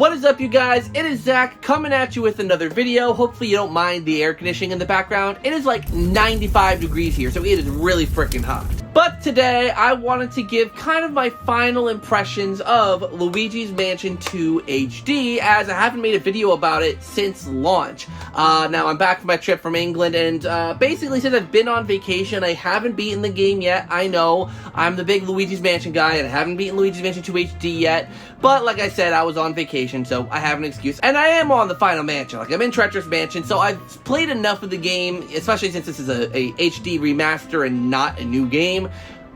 What is up, you guys? It is Zach coming at you with another video. Hopefully you don't mind the air conditioning in the background. It is like 95 degrees here, so it is really freaking hot. But today, I wanted to give kind of my final impressions of Luigi's Mansion 2 HD, as I haven't made a video about it since launch. Now, I'm back from my trip from England, and basically, since I've been on vacation, I haven't beaten the game yet. I know, I'm the big Luigi's Mansion guy, and I haven't beaten Luigi's Mansion 2 HD yet. But, like I said, I was on vacation, so I have an excuse. And I am on the final mansion. Like, I'm in Treacherous Mansion, so I've played enough of the game, especially since this is a HD remaster and not a new game.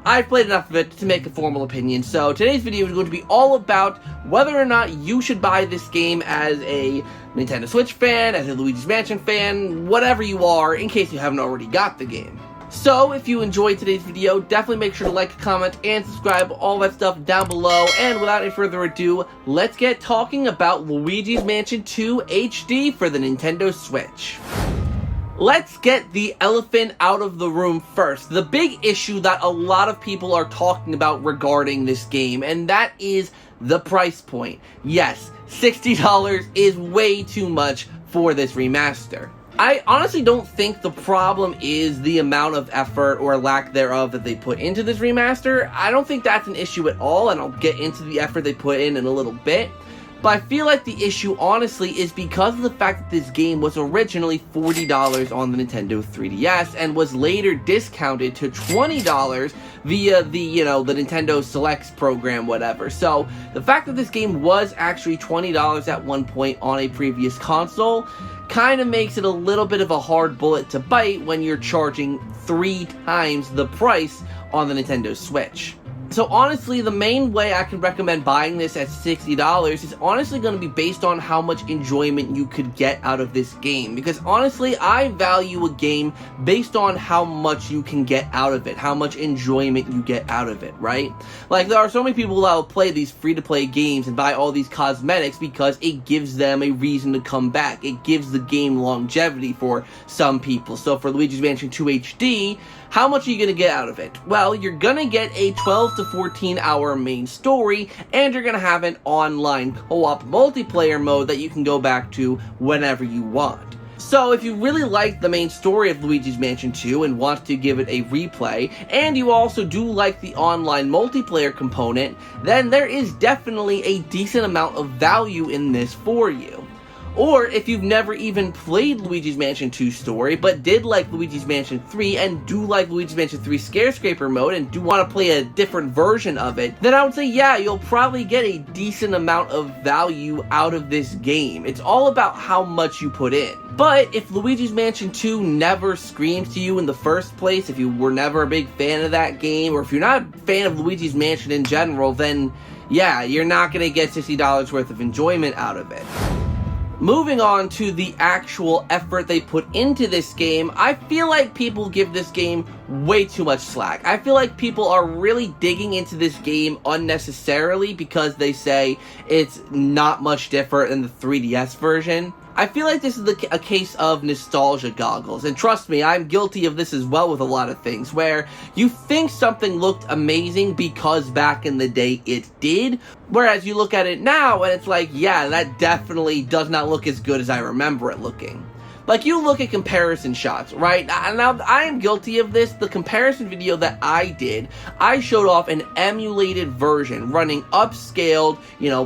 I've played enough of it to make a formal opinion, so today's video is going to be all about whether or not you should buy this game as a Nintendo Switch fan, as a Luigi's Mansion fan, whatever you are, in case you haven't already got the game. So, if you enjoyed today's video, definitely make sure to like, comment, and subscribe, all that stuff down below, and without any further ado, let's get talking about Luigi's Mansion 2 HD for the Nintendo Switch. Let's get the elephant out of the room first. The big issue that a lot of people are talking about regarding this game, and that is the price point. Yes, $60 is way too much for this remaster. I honestly don't think the problem is the amount of effort or lack thereof that they put into this remaster. I don't think that's an issue at all, and I'll get into the effort they put in a little bit. But I feel like the issue, honestly, is because of the fact that this game was originally $40 on the Nintendo 3DS and was later discounted to $20 via the, the Nintendo Selects program, whatever. So, the fact that this game was actually $20 at one point on a previous console kind of makes it a little bit of a hard bullet to bite when you're charging 3 times the price on the Nintendo Switch. So honestly, the main way I can recommend buying this at $60 is honestly going to be based on how much enjoyment you could get out of this game. Because honestly, I value a game based on how much you can get out of it, how much enjoyment you get out of it, right? Like, there are so many people that will play these free-to-play games and buy all these cosmetics because it gives them a reason to come back. It gives the game longevity for some people. So for Luigi's Mansion 2 HD, how much are you going to get out of it? Well, you're going to get a 12 to 14 hour main story, and you're going to have an online co-op multiplayer mode that you can go back to whenever you want. So if you really like the main story of Luigi's Mansion 2 and want to give it a replay, and you also do like the online multiplayer component, then there is definitely a decent amount of value in this for you. Or, if you've never even played Luigi's Mansion 2 story, but did like Luigi's Mansion 3, and do like Luigi's Mansion 3 Scarescraper mode, and do want to play a different version of it, then I would say, yeah, you'll probably get a decent amount of value out of this game. It's all about how much you put in. But, if Luigi's Mansion 2 never screams to you in the first place, if you were never a big fan of that game, or if you're not a fan of Luigi's Mansion in general, then, yeah, you're not going to get $60 worth of enjoyment out of it. Moving on to the actual effort they put into this game, I feel like people give this game way too much slack. I feel like people are really digging into this game unnecessarily because they say it's not much different than the 3DS version. I feel like this is a case of nostalgia goggles, and trust me, I'm guilty of this as well with a lot of things, where you think something looked amazing because back in the day it did, whereas you look at it now and it's like, yeah, that definitely does not look as good as I remember it looking. Like, you look at comparison shots, right? Now, I am guilty of this. The comparison video that I did, I showed off an emulated version, running upscaled,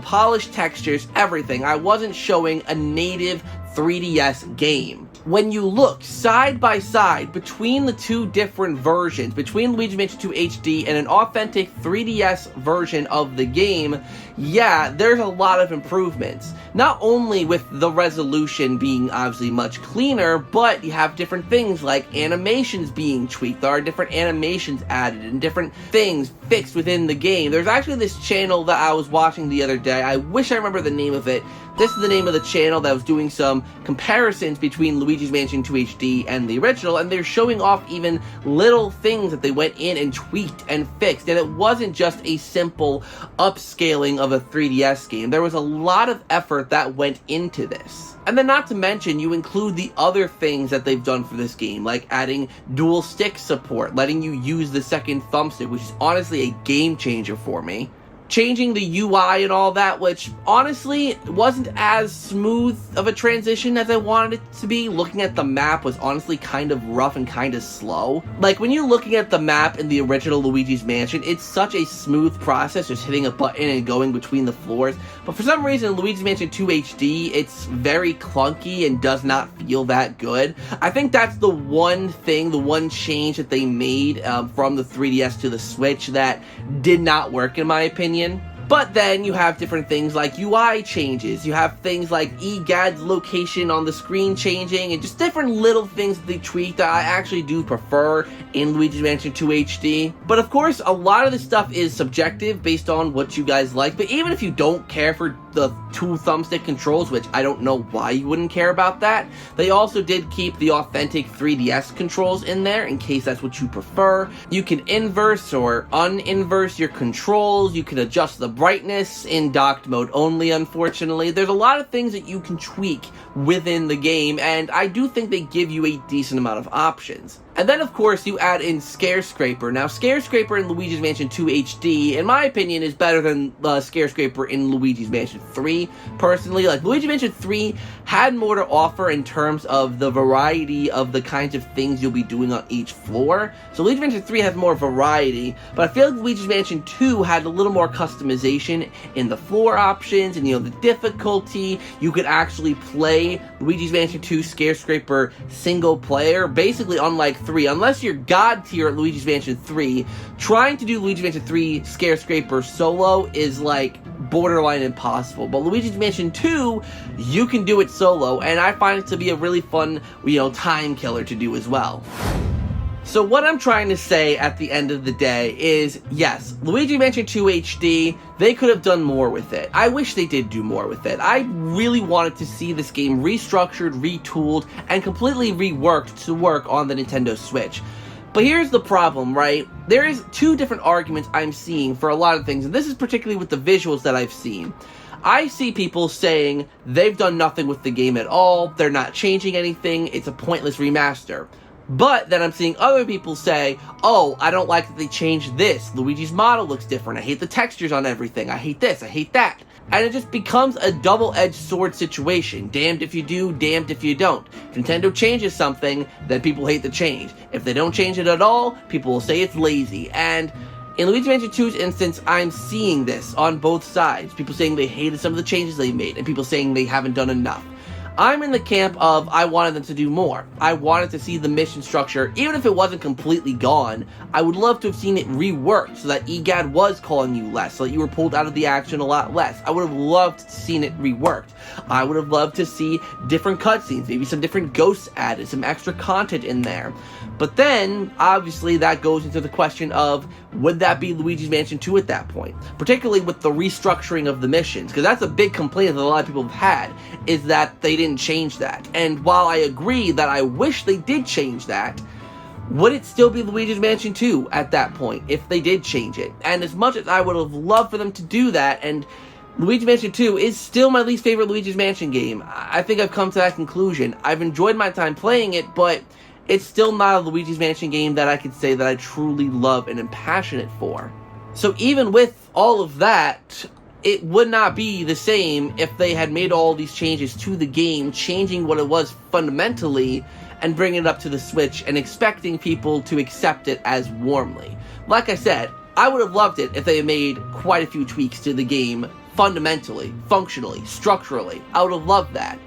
polished textures, everything. I wasn't showing a native 3DS game. When you look side by side between the two different versions, between Luigi's Mansion 2 HD and an authentic 3DS version of the game, yeah, there's a lot of improvements. Not only with the resolution being obviously much cleaner, but you have different things like animations being tweaked. There are different animations added and different things fixed within the game. There's actually this channel that I was watching the other day. I wish I remember the name of it. This is the name of the channel that was doing some comparisons between Luigi's Mansion 2 HD and the original, and they're showing off even little things that they went in and tweaked and fixed, and it wasn't just a simple upscaling of a 3DS game. There was a lot of effort that went into this. And then not to mention, you include the other things that they've done for this game, like adding dual stick support, letting you use the second thumbstick, which is honestly a game changer for me. changing the UI and all that, which honestly wasn't as smooth of a transition as I wanted it to be. Looking at the map was honestly kind of rough and kind of slow. Like, when you're looking at the map in the original Luigi's Mansion, it's such a smooth process, just hitting a button and going between the floors. But for some reason, in Luigi's Mansion 2 HD, it's very clunky and does not feel that good. I think that's the one thing, the one change that they made from the 3DS to the Switch that did not work, in my opinion. But then you have different things like UI changes, you have things like EGAD's location on the screen changing, and just different little things that they tweak that I actually do prefer in Luigi's Mansion 2 HD. But of course, a lot of this stuff is subjective based on what you guys like, but even if you don't care for the 2 thumbstick controls, which I don't know why you wouldn't care about that, they also did keep the authentic 3DS controls in there in case that's what you prefer. You can inverse or uninverse your controls, you can adjust the brightness in docked mode only, unfortunately. There's a lot of things that you can tweak within the game, and I do think they give you a decent amount of options. And then, of course, you add in Scare Scraper. Now, Scare Scraper in Luigi's Mansion 2 HD, in my opinion, is better than Scare Scraper in Luigi's Mansion 3, personally. Like, Luigi's Mansion 3 had more to offer in terms of the variety of the kinds of things you'll be doing on each floor. So Luigi's Mansion 3 has more variety, but I feel like Luigi's Mansion 2 had a little more customization in the floor options and, the difficulty. You could actually play Luigi's Mansion 2 Scare Scraper single player, basically unlike 3, unless you're God tier at Luigi's Mansion 3, trying to do Luigi's Mansion 3 Scare Scraper solo is like borderline impossible. But Luigi's Mansion 2, you can do it solo, and I find it to be a really fun, time killer to do as well. So what I'm trying to say at the end of the day is, yes, Luigi Mansion 2 HD, they could have done more with it. I wish they did do more with it. I really wanted to see this game restructured, retooled, and completely reworked to work on the Nintendo Switch. But here's the problem, right? There is 2 different arguments I'm seeing for a lot of things, and this is particularly with the visuals that I've seen. I see people saying they've done nothing with the game at all, they're not changing anything, it's a pointless remaster. But then I'm seeing other people say, oh, I don't like that they changed this. Luigi's model looks different. I hate the textures on everything. I hate this. I hate that. And it just becomes a double-edged sword situation. Damned if you do, damned if you don't. If Nintendo changes something, then people hate the change. If they don't change it at all, people will say it's lazy. And in Luigi's Mansion 2's instance, I'm seeing this on both sides. People saying they hated some of the changes they made, and people saying they haven't done enough. I'm in the camp of I wanted them to do more. I wanted to see the mission structure, even if it wasn't completely gone, I would love to have seen it reworked so that EGAD was calling you less, so that you were pulled out of the action a lot less. I would have loved to seen it reworked. I would have loved to see different cutscenes, maybe some different ghosts added, some extra content in there. But then, obviously, that goes into the question of, would that be Luigi's Mansion 2 at that point? Particularly with the restructuring of the missions, because that's a big complaint that a lot of people have had, is that they didn't change that. And while I agree that I wish they did change that, would it still be Luigi's Mansion 2 at that point, if they did change it? And as much as I would have loved for them to do that, and Luigi's Mansion 2 is still my least favorite Luigi's Mansion game, I think I've come to that conclusion. I've enjoyed my time playing it, but it's still not a Luigi's Mansion game that I can say that I truly love and am passionate for. So even with all of that, it would not be the same if they had made all these changes to the game, changing what it was fundamentally, and bringing it up to the Switch and expecting people to accept it as warmly. Like I said, I would have loved it if they had made quite a few tweaks to the game fundamentally, functionally, structurally. I would have loved that.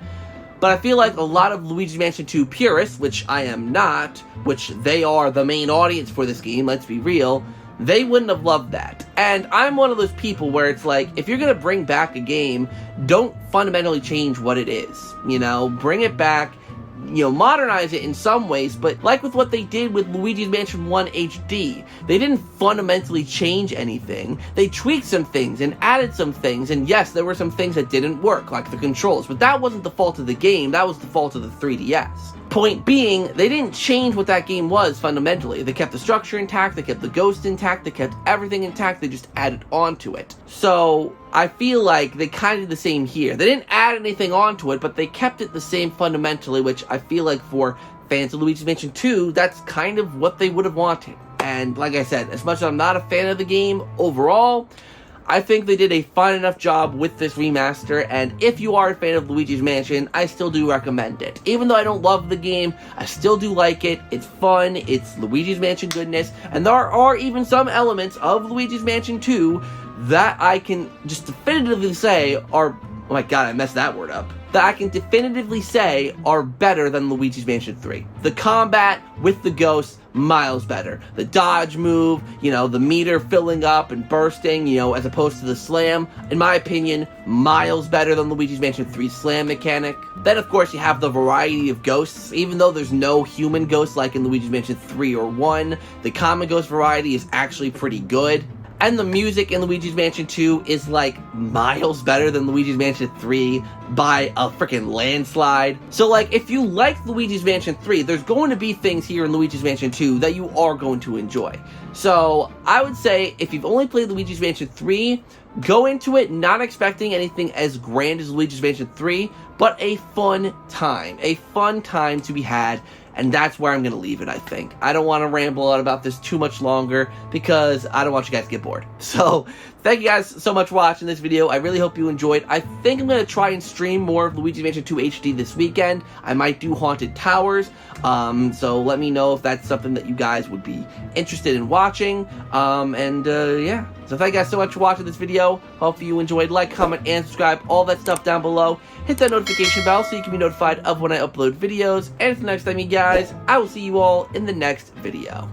But I feel like a lot of Luigi's Mansion 2 purists, which I am not, which they are the main audience for this game, let's be real, they wouldn't have loved that. And I'm one of those people where it's like, if you're going to bring back a game, don't fundamentally change what it is. Bring it back, modernize it in some ways, but like with what they did with Luigi's Mansion 1 HD, they didn't fundamentally change anything. They tweaked some things and added some things, and yes, there were some things that didn't work, like the controls, but that wasn't the fault of the game, that was the fault of the 3DS. Point being, they didn't change what that game was fundamentally. They kept the structure intact, they kept the ghost intact, they kept everything intact, they just added on to it. So, I feel like they kind of did the same here. They didn't add anything onto it, but they kept it the same fundamentally, which I feel like for fans of Luigi's Mansion 2, that's kind of what they would have wanted. And like I said, as much as I'm not a fan of the game overall, I think they did a fine enough job with this remaster, and if you are a fan of Luigi's Mansion, I still do recommend it. Even though I don't love the game, I still do like it. It's fun, it's Luigi's Mansion goodness, and there are even some elements of Luigi's Mansion 2 that I can just definitively say are, oh my god, I messed that word up, that I can definitively say are better than Luigi's Mansion 3. The combat with the ghosts, miles better. The dodge move, the meter filling up and bursting, as opposed to the slam, in my opinion, miles better than Luigi's Mansion 3's slam mechanic. Then, of course, you have the variety of ghosts. Even though there's no human ghosts like in Luigi's Mansion 3 or 1, the common ghost variety is actually pretty good. And the music in Luigi's Mansion 2 is like miles better than Luigi's Mansion 3 by a freaking landslide. So like, if you like Luigi's Mansion 3, there's going to be things here in Luigi's Mansion 2 that you are going to enjoy. So I would say if you've only played Luigi's Mansion 3, go into it not expecting anything as grand as Luigi's Mansion 3, but a fun time to be had. And that's where I'm going to leave it, I think. I don't want to ramble on about this too much longer because I don't want you guys to get bored. So, thank you guys so much for watching this video. I really hope you enjoyed. I think I'm going to try and stream more of Luigi's Mansion 2 HD this weekend. I might do Haunted Towers. So let me know if that's something that you guys would be interested in watching. Yeah. So thank you guys so much for watching this video. Hopefully you enjoyed. Like, comment, and subscribe. All that stuff down below. Hit that notification bell so you can be notified of when I upload videos. And until next time, you guys, I will see you all in the next video.